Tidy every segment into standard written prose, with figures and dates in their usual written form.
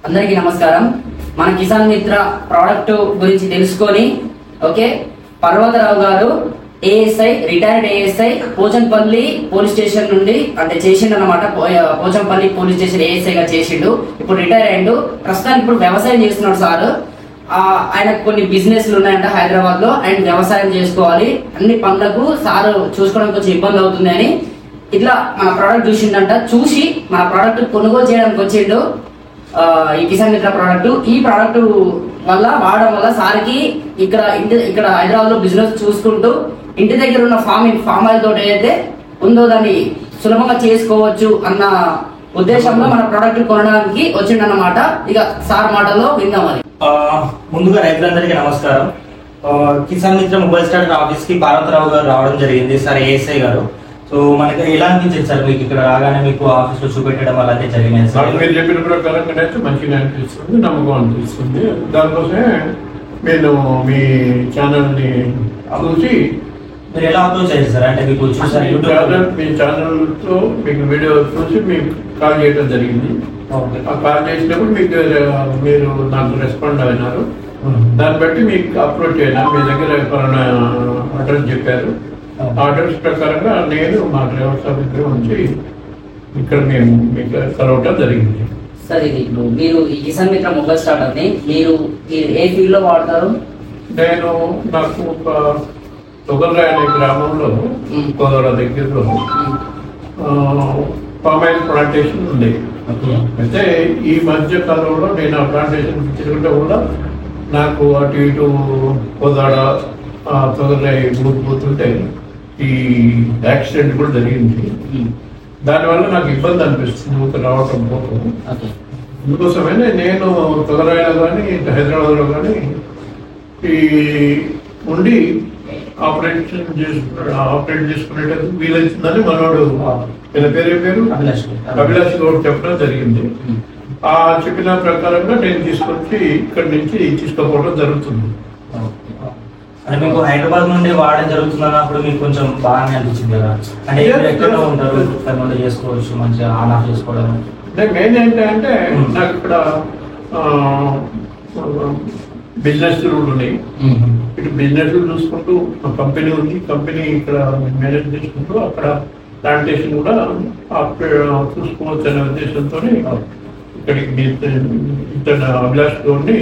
అందరికీ నమస్కారం. మన కిసాన్ మిత్ర ప్రోడక్ట్ గురించి తెలుసుకొని ఓకే పర్వతరావు గారు ASI retired ASI Pochampally police station నుండి అంటే చేసిండు అనమాట. పోచంపల్లి పోలీస్ స్టేషన్ ఏఎస్ఐ గా చేసిండు. ఇప్పుడు రిటైర్ అయ్యిండు. ప్రస్తుతానికి ఇప్పుడు వ్యవసాయం చేస్తున్నాడు సార్. ఆయనకు కొన్ని బిజినెస్లు ఉన్నాయంట హైదరాబాద్ లో. అండ్ వ్యవసాయం చేసుకోవాలి, అన్ని పనులకు సార్ చూసుకోవడానికి కొంచెం ఇబ్బంది అవుతుంది అని ఇట్లా మన ప్రోడక్ట్ చూసిండంట. చూసి మన ప్రోడక్ట్ కొనుగోలు చేయడానికి వచ్చిండు. ఈ కిసాన్ మిత్ర ప్రోడక్ట్, ఈ ప్రోడక్ట్ వల్ల వాడడం వల్ల సార్కి ఇక్కడ హైదరాబాద్ లో బిజినెస్ చూసుకుంటూ ఇంటి దగ్గర ఉన్న ఫామ్ ఆయిల్ తోటి ఏదైతే ఉందో దాన్ని సులభంగా చేసుకోవచ్చు అన్న ఉద్దేశంలో మన ప్రోడక్ట్ కొనడానికి వచ్చిండన్నమాట. ఇక సార్ మాటల్లో విందాం. అది ముందుగా రైతులందరికీ నమస్కారం. కిసాన్ మిత్ర మొబైల్ స్టార్ట్ ఆఫీస్ కి పర్వతరావు గారు రావడం జరిగింది, సార్ ఏఎస్ఐ గారు. సో మనకి ఎలా అనిపించింది సార్ మీకు ఇక్కడ రాగానే, మీకు ఆఫీస్ లో చూపెట్టడం వల్ల అయితే జరిగింది సార్? మీరు చెప్పిన ప్రకారంగా అయితే మంచిగా అనిపిస్తుంది, నమ్మకం అనిపిస్తుంది. దానికోసమే నేను మీ ఛానల్ ని చూసి మీరు ఎలా అప్రోచ్ అయ్యారు సార్? అంటే మీకు చూసారు మీ ఛానల్ తో మీకు వీడియో చూసి మీకు కాల్ చేయడం జరిగింది. ఆ కాల్ చేసినప్పుడు మీరు నాకు రెస్పాండ్ అయినారు. దాన్ని బట్టి మీకు అప్రోచ్ అయినా మీ దగ్గర అడ్రస్ చెప్పారు. ఆర్డర్స్ ప్రకారంగా నేను మా డ్రైవర్ సార్ దగ్గర ఉంచి ఇక్కడ మేము మీకు కలవటం జరిగింది. సార్ ఇది ఇప్పుడు మీరు ఈ కిసాన్ మిత్ర మొబైల్ స్టార్టర్ ని మీరు ఏ ఫీల్డ్ లో వాడతారు? నాకు ఒక తొగర్రాయ అనే గ్రామంలో కోదర దగ్గరలో పామ్ ఆయిల్ ప్లాంటేషన్ ఉంది. అయితే ఈ మధ్య కాలంలో నేను ఆ ప్లాంటేషన్ తిరుగుతూ కూడా నాకు అటు ఇటు కోదాడ తొగర్రాయ పోతుంటే ఈ యాక్సిడెంట్ కూడా జరిగింది. దానివల్ల నాకు ఇబ్బంది అనిపిస్తుంది ఊరికి రావటం పోవటం. అందుకోసమే నేను తొగరాయలో కానీ హైదరాబాద్లో కానీ ఈ ఉండి ఆపరేట్ చేసుకునేటప్పుడు వీలవుతుందని మనోడు వీళ్ళ పేరు అభిలాష్ గౌడ్ చెప్పడం జరిగింది. ఆ చెప్పిన ప్రకారంగా నేను తీసుకొచ్చి ఇక్కడి నుంచి తీసుకుపోవడం జరుగుతుంది. అంటే మీకు హైదరాబాద్ నుండి వాడడం జరుగుతుంది అన్నప్పుడు మీకు కొంచెం బాగానే అనిపించింది కదా? అంటే ఎక్కడో ఉంటారు, ఇక్కడ చేసుకోవచ్చు, మంచిగా ఆన్ ఆఫ్ చేసుకోవడం. అంటే మెయిన్ ఏంటంటే నాకు ఇక్కడ బిజినెస్ ఉన్నాయి. ఇటు బిజినెస్ చూసుకుంటూ కంపెనీ ఉంది. కంపెనీ ఇక్కడ మేనేజ్ చేసుకుంటూ అక్కడ ప్లాంటేషన్ కూడా చూసుకోవచ్చు అనే ఉద్దేశంతో ఇక్కడికి ఇతను అభిలాష్ గౌడ్ని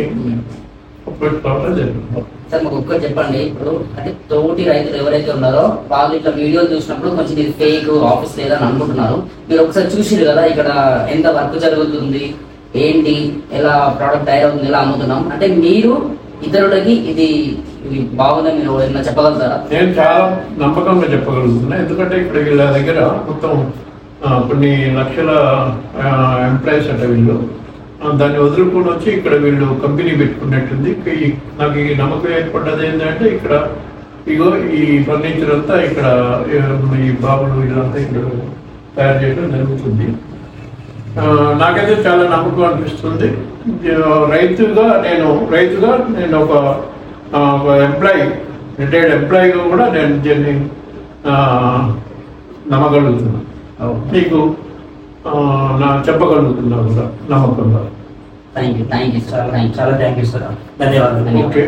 కావడం జరిగింది. సార్ మాకు ఒక్కటి చెప్పండి. ఇప్పుడు అంటే తోటి రైతులు ఎవరైతే ఉన్నారో వాళ్ళు ఇట్లా వీడియోలు చూసినప్పుడు కొంచెం ఇది ఫేక్ ఆఫీస్ లేదని అనుకుంటున్నారు. మీరు ఒకసారి చూసిరు కదా ఇక్కడ ఎంత వర్క్ జరుగుతుంది, ఏంటి, ఎలా ప్రోడక్ట్ తయారవుతుంది, ఎలా అమ్ముతున్నాం అంటే మీరు ఇతరులకి ఇది బాగుందని మీరు ఏమైనా చెప్పగలుగుతారా? నేను చాలా నమ్మకంగా చెప్పగలుగుతున్నా. ఎందుకంటే ఇక్కడ వీళ్ళ దగ్గర మొత్తం కొన్ని లక్షల ఎంప్లాయీస్ అంటే వీళ్ళు దాన్ని వదులుకొని వచ్చి ఇక్కడ వీళ్ళు కంపెనీ పెట్టుకున్నట్టుంది. నాకు ఈ నమ్మకం ఏర్పడ్డది ఏంటంటే ఇక్కడ ఇగో ఈ ఫర్నిచర్ అంతా ఇక్కడ ఈ బాబులు వీళ్ళంతా ఇక్కడ తయారు చేయడం జరుగుతుంది. నాకైతే చాలా నమ్మకం అనిపిస్తుంది. రైతుగా నేను ఒక ఎంప్లాయీ, రిటైర్డ్ ఎంప్లాయీగా కూడా నేను దీన్ని నమ్మగలుగుతున్నాను. మీకు చెప్పగలుగుతున్నా కూడా నమ్మకంగా. Thank you sir. చాలా థ్యాంక్ యూ సార్. ధన్యవాదాలు. ఓకే.